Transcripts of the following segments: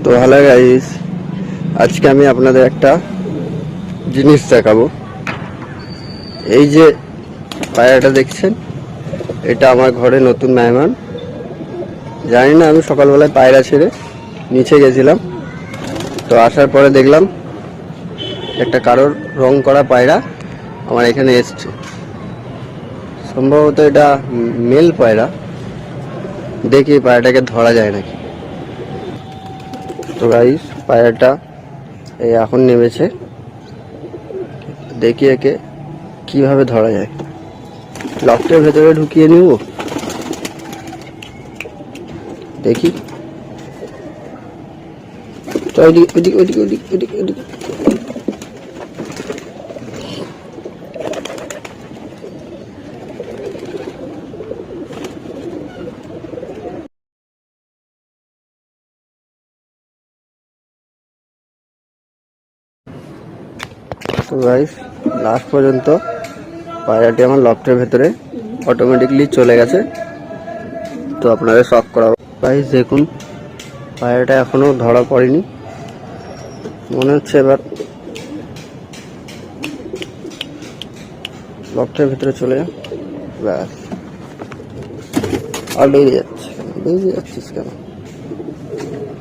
তো hello guys, আজকে আমি আপনাদের একটা জিনিস দেখাবো। এই যে পায়রাটা দেখছেন, এটা আমার ঘরে নতুন মেহমান। জানি না, আমি সকালবেলায় পায়রা ছেড়ে নিচে গেছিলাম, তো আসার পরে দেখলাম একটা কারোর রং করা পায়রা আমার এখানে এসছে। সম্ভবত এটা মেল পায়রা। দেখি পায়রাটাকে ধরা যায় নাকি। তো গাইস, পায়রাটা এই এখন নেমেছে, দেখি একে কিভাবে ধরা যায়। লকটার ভেতরে ঢুকিয়ে নিব, দেখি। তো ওইদিকে ওইদিকে ওইদিকে ওইদিকে ওইদিকে ওইদিকে। তো গাইস, লাস্ট পর্যন্ত পায়রাটি আমার লকটার ভেতরে অটোমেটিকলি চলে গেছে। তো আপনাদের শক করাবো। গাইস দেখুন, পায়রাটা এখনো ধরা পড়েনি, মনে হচ্ছে এবার লকটার ভেতরে চলে যা। ব্যাস, আর বেরিয়ে যাচ্ছে। বেরিয়ে যাচ্ছিস কেন?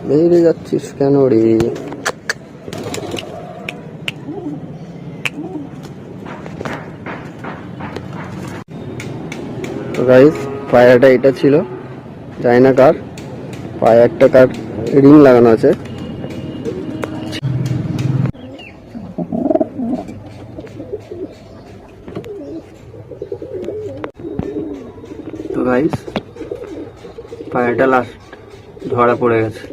বেরিয়ে যাচ্ছিস কেন রে? তো গাইস, পায়রাটা এটা ছিল, জানি না কার। পায়ে একটা কার রিং লাগানো আছে। তো গাইস, পায়রাটা লাস্ট ধরা পড়ে গেছে।